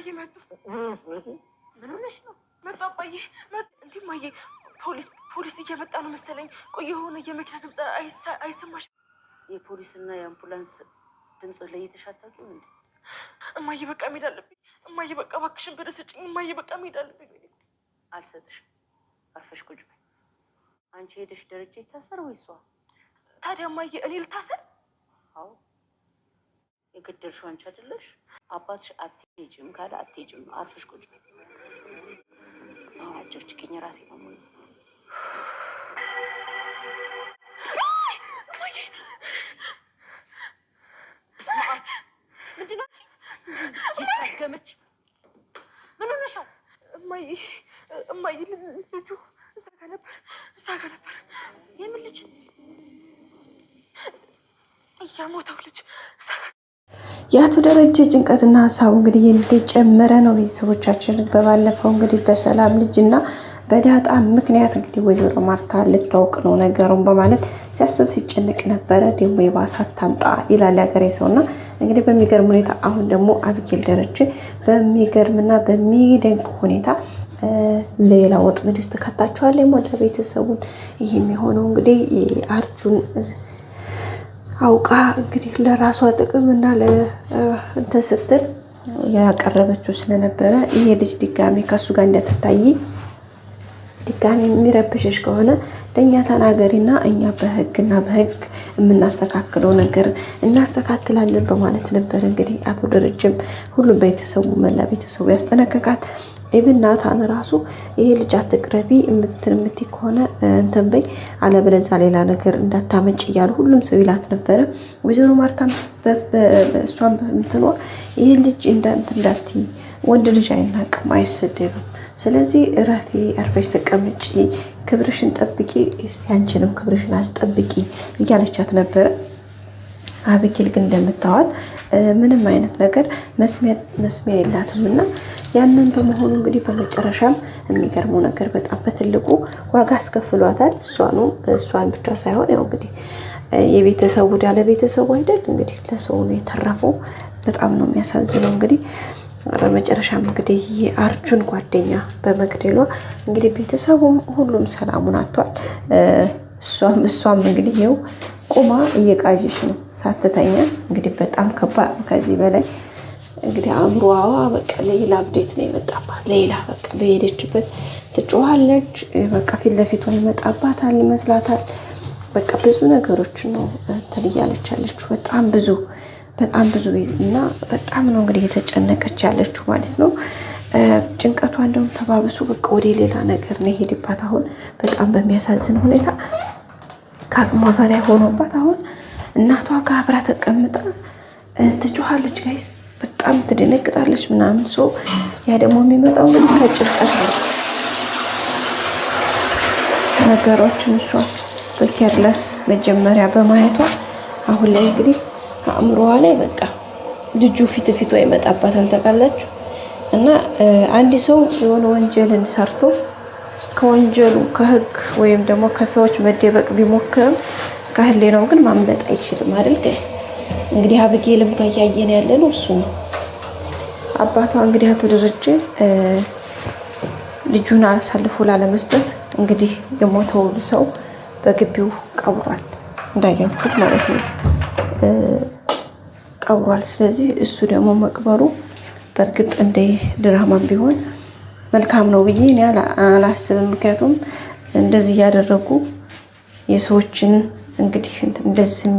እማዬ መጡ። ምን ሆነሽ ነው? መጡ አባዬ መጡ። እንዴ እማዬ ፖሊስ እየመጣ ነው መሰለኝ። ቆይ የሆነ የመኪና ድምፅ አይሰማሽ? የፖሊስና የአምቡላንስ ድምፅ ለይተሽ አታውቂም እንዴ? እማዬ በቃ መሄድ አለብኝ። እማዬ በቃ እባክሽን ብር ስጭኝ። እማዬ በቃ መሄድ አለብኝ። አልሰጥሽም። አርፈሽ ቁጭ በይ። አንቺ ሄደሽ ደረጃ ይታሰር ወይ እሷ? ታዲያ እማዬ እኔ ልታሰር? አዎ የገደልሽው አንቺ አይደለሽ? አባትሽ አትሄጂም ካለ አትሄጂም ነው። አርፈሽ ቁጭ በይ። አሁን አጆች ከኛ ራሴ በሙሉ ምንድን ነው የተረገመች? ምን ሆነሻል? እማዬ ልጁ እዛ ጋ ነበር። የምን ልጅ? የሞተው ልጅ እዛ ጋ። የአቶ ደረጀ ጭንቀትና ሀሳቡ እንግዲህ እንደጨመረ ነው። ቤተሰቦቻችን በባለፈው እንግዲህ በሰላም ልጅና በዳጣ ምክንያት እንግዲህ ወይዘሮ ማርታ ልታውቅ ነው ነገሩን በማለት ሲያስብ ሲጨንቅ ነበረ። ደግሞ የባሳት ታምጣ ይላል ያገሬ ሰውና እንግዲህ በሚገርም ሁኔታ አሁን ደግሞ አቢጌል ደረጀ በሚገርምና በሚደንቅ ሁኔታ ሌላ ወጥመድ ውስጥ ከታቸዋል። የሞላ ቤተሰቡን ይህ የሚሆነው እንግዲህ አርጁን አውቃ እንግዲህ ለራሷ ጥቅም እና ለእንትን ስትል ያቀረበችው ስለነበረ ይሄ ልጅ ድጋሚ ከሱ ጋር እንደተታይ ድጋሚ የሚረብሽሽ ከሆነ ለእኛ ተናገሪና እኛ በህግና በህግ የምናስተካክለው ነገር እናስተካክላለን በማለት ነበር። እንግዲህ አቶ ደረጀም ሁሉም ቤተሰቡ መላ ቤተሰቡ ያስጠነቀቃት። ኢቭን ናታን ራሱ ይሄ ልጅ አትቅረቢ የምትይ ከሆነ እንትን በይ አለበለዚያ ሌላ ነገር እንዳታመጭ እያሉ ሁሉም ሰው ይላት ነበረ። ወይዘሮ ማርታም እሷን በምትኖር ይሄ ልጅ እንዳትይ ወንድ ልጅ አይናቅም አይሰደብም፣ ስለዚህ እረፊ፣ አርፈሽ ተቀመጪ፣ ክብርሽን ጠብቂ፣ ያንቺንም ክብርሽን አስጠብቂ እያለቻት ነበረ። አቢጌል ግን እንደምታዋት ምንም አይነት ነገር መስሚያ የላትም እና ያንን በመሆኑ እንግዲህ በመጨረሻም የሚገርመው ነገር በጣም በትልቁ ዋጋ አስከፍሏታል። እሷን ብቻ ሳይሆን ያው እንግዲህ የቤተሰቡ ያለ ቤተሰቡ አይደል እንግዲህ ለሰው ነው የተረፈው። በጣም ነው የሚያሳዝነው። እንግዲህ በመጨረሻም እንግዲህ የአርጁን ጓደኛ በመግደሏ እንግዲህ ቤተሰቡም ሁሉም ሰላሙን አጥቷል። እሷም እንግዲህ ይኸው ቁማ እየቃዠች ነው ሳትተኛ። እንግዲህ በጣም ከባድ ነው። ከዚህ በላይ እንግዲህ አእምሮዋ በቃ ሌላ አብዴት ነው የመጣባት። ሌላ በቃ በሄደችበት ትጮሃለች። በቃ ፊት ለፊቷ ይመጣባታል ይመስላታል። በቃ ብዙ ነገሮች ነው እንትን እያለች ያለችው። በጣም ብዙ እና በጣም ነው እንግዲህ የተጨነቀች ያለችው ማለት ነው። ጭንቀቷ እንደውም ተባብሶ በቃ ወደ ሌላ ነገር ነው የሄድባት። አሁን በጣም በሚያሳዝን ሁኔታ ከአቅሟ በላይ ሆኖባት አሁን እናቷ ጋር አብራ ተቀምጣ ትጮሃለች። ጋይስ በጣም ትደነግጣለች ምናምን። ሰው ያ ደግሞ የሚመጣው እንግዲህ ከጭንቀት ነው። ነገሮችን እሷ በኬርለስ መጀመሪያ በማየቷ አሁን ላይ እንግዲህ አእምሮዋ ላይ በቃ ልጁ ፊቷ ይመጣባታል ታውቃላችሁ። እና አንድ ሰው የሆነ ወንጀልን ሰርቶ ከወንጀሉ ከህግ ወይም ደግሞ ከሰዎች መደበቅ ቢሞክርም ከህሊናው ግን ማምለጥ አይችልም አይደል? እንግዲህ አቢጌልም ጋር እያየን ያለ ነው እሱ ነው። አባቷ እንግዲህ አቶ ደረጀ ልጁን አሳልፎ ላለመስጠት እንግዲህ የሞተው ሰው በግቢው ቀብሯል፣ እንዳያችሁት ማለት ነው ቀብሯል። ስለዚህ እሱ ደግሞ መቅበሩ በእርግጥ እንደ ድራማም ቢሆን መልካም ነው ብዬ እኔ አላስብም። ምክንያቱም እንደዚህ እያደረጉ የሰዎችን እንግዲህ እንደዚህ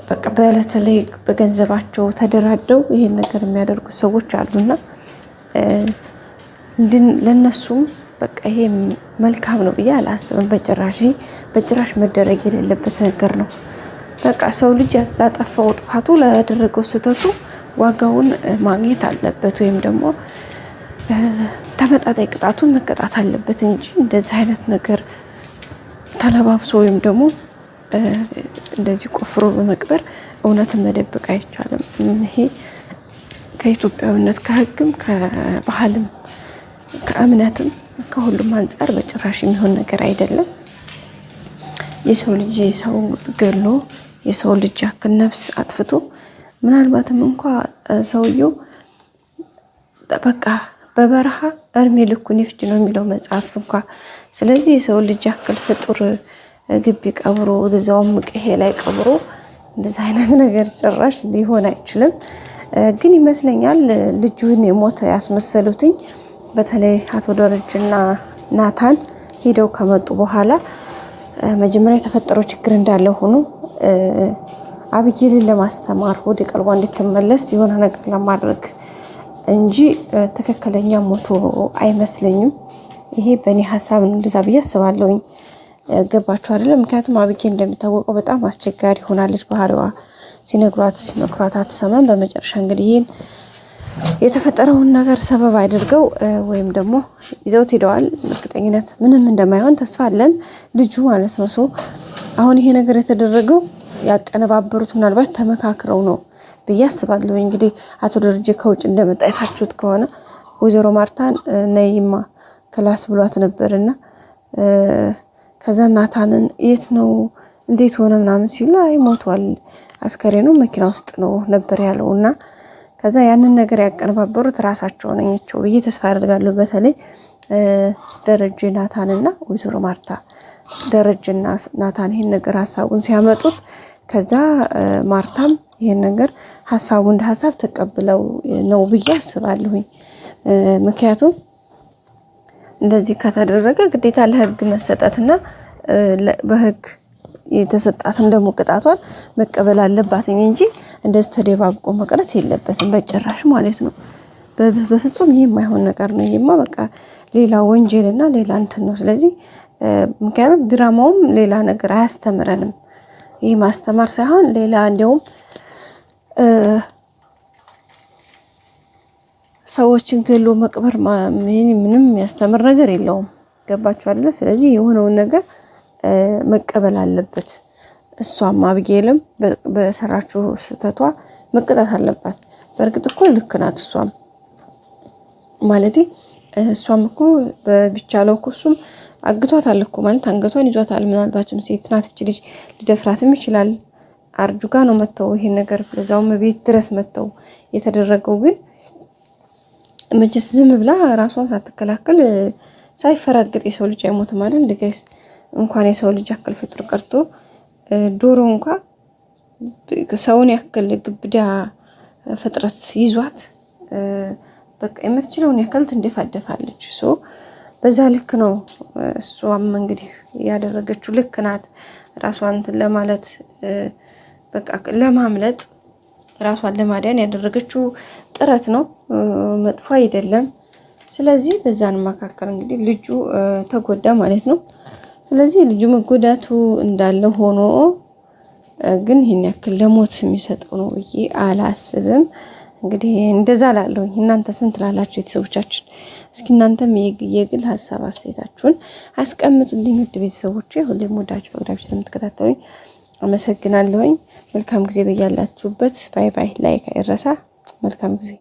በቃ በተለይ በገንዘባቸው ተደራደው ይሄን ነገር የሚያደርጉ ሰዎች አሉና ለነሱም በቃ ይሄ መልካም ነው ብዬ አላስብም። በጭራሽ መደረግ የሌለበት ነገር ነው። በቃ ሰው ልጅ ያጠፋው ጥፋቱ ላደረገው ስህተቱ ዋጋውን ማግኘት አለበት፣ ወይም ደግሞ ተመጣጣኝ ቅጣቱን መቀጣት አለበት እንጂ እንደዚህ አይነት ነገር ተለባብሶ ወይም ደግሞ እንደዚህ ቆፍሮ በመቅበር እውነትን መደበቅ አይቻልም። ይሄ ከኢትዮጵያዊነት ከህግም ከባህልም ከእምነትም ከሁሉም አንጻር በጭራሽ የሚሆን ነገር አይደለም። የሰው ልጅ ሰው ገሎ የሰው ልጅ ያክል ነፍስ አጥፍቶ ምናልባትም እንኳ ሰውየው በቃ በበረሃ እርሜ ልኩን ይፍጅ ነው የሚለው መጽሐፍ እንኳ። ስለዚህ የሰው ልጅ ያክል ፍጡር ግቢ ቀብሮ እዛውም ቅሄ ላይ ቀብሮ እንደዚህ አይነት ነገር ጭራሽ ሊሆን አይችልም። ግን ይመስለኛል ልጁን የሞተ ያስመሰሉትኝ በተለይ አቶ ደረጀና ናታን ሄደው ከመጡ በኋላ መጀመሪያ የተፈጠረው ችግር እንዳለ ሆኖ አብጌልን ለማስተማር ወደ ቀልቧ እንድትመለስ የሆነ ነገር ለማድረግ እንጂ ትክክለኛ ሞቶ አይመስለኝም። ይሄ በእኔ ሀሳብ ነው፣ እንደዛ ብዬ አስባለሁኝ። ገባችሁ አይደለም? ምክንያቱም አብጌል እንደሚታወቀው በጣም አስቸጋሪ ሆናለች። ባህሪዋ ሲነግሯት ሲመክሯት አትሰማም። በመጨረሻ እንግዲህ ይህን የተፈጠረውን ነገር ሰበብ አድርገው ወይም ደግሞ ይዘውት ሄደዋል። እርግጠኝነት ምንም እንደማይሆን ተስፋ አለን፣ ልጁ ማለት ነው። ሰው አሁን ይሄ ነገር የተደረገው ያቀነባበሩት ምናልባት ተመካክረው ነው ብዬ አስባለሁ። እንግዲህ አቶ ደረጀ ከውጭ እንደመጣ የታችሁት ከሆነ ወይዘሮ ማርታን ነይማ ክላስ ብሏት ነበርና ከዛ ናታንን የት ነው እንዴት ሆነ ምናምን ሲሉ አይ ሞቷል፣ አስከሬኑ መኪና ውስጥ ነው ነበር ያለውና ከዛ ያንን ነገር ያቀነባበሩት ራሳቸው ነኝቸው ብዬ ተስፋ አደርጋለሁ። በተለይ ደረጀ ናታንና ወይዘሮ ማርታ ደረጀና ናታን ይሄን ነገር ሐሳቡን ሲያመጡት ከዛ ማርታም ይሄን ነገር ሐሳቡ እንደ ሐሳብ ተቀብለው ነው ብዬ አስባለሁኝ። ምክንያቱም እንደዚህ ከተደረገ ግዴታ ለህግ መሰጠትና በህግ የተሰጣትን ደግሞ ቅጣቷን መቀበል አለባት እንጂ እንደዚህ ተደባብቆ መቅረት የለበትም በጭራሽ ማለት ነው። በፍጹም ይሄ የማይሆን ነገር ነው። ይሄማ በቃ ሌላ ወንጀልና ሌላ እንትን ነው። ስለዚህ ምክንያቱም ድራማውም ሌላ ነገር አያስተምረንም። ይሄ ማስተማር ሳይሆን ሌላ እንዲያውም ሰዎችን ገሎ መቅበር ምንም የሚያስተምር ነገር የለውም። ገባችሁ አይደለ? ስለዚህ የሆነውን ነገር መቀበል አለበት። እሷም አብጌልም በሰራችው ስህተቷ መቀጣት አለባት። በእርግጥ እኮ ልክ ናት። እሷም ማለት እሷም እኮ በቢቻለው እኮ እሱም አግቷታል እኮ ማለት አንገቷን ይዟታል። ምናልባትም ሴት ናት እች ልጅ ሊደፍራትም ይችላል። አርጁጋ ነው መተው ይሄን ነገር ለዛውም ቤት ድረስ መተው የተደረገው። ግን መቼስ ዝም ብላ ራሷን ሳትከላከል ሳይፈራገጥ የሰው ልጅ አይሞትም አይደል? ልጅስ እንኳን የሰው ልጅ ያክል ፍጡር ቀርቶ ዶሮ እንኳን ሰውን ያክል ግብዳ ፍጥረት ይዟት በቃ የምትችለውን ያክል ትንደፋደፋለች። ሶ በዛ ልክ ነው እሷም እንግዲህ ያደረገችው ልክ ናት። ራሷን ለማለት በቃ ለማምለጥ ራሷን ለማዳን ያደረገችው ጥረት ነው፣ መጥፎ አይደለም። ስለዚህ በዛን መካከል እንግዲህ ልጁ ተጎዳ ማለት ነው። ስለዚህ ልጁ መጎዳቱ እንዳለ ሆኖ ግን ይሄን ያክል ለሞት የሚሰጠው ነው ብዬ አላስብም። እንግዲህ እንደዛ ላለሁ። እናንተስ ምን ትላላችሁ ቤተሰቦቻችን? እስኪ እናንተም የግል ሀሳብ አስተያየታችሁን አስቀምጡልኝ። ውድ ቤተሰቦቼ ሁሌም ወዳችሁ ፈቅዳችሁ ስለምትከታተሉኝ አመሰግናለሁኝ። መልካም ጊዜ በያላችሁበት። ባይ ባይ። ላይክ አይረሳ። መልካም ጊዜ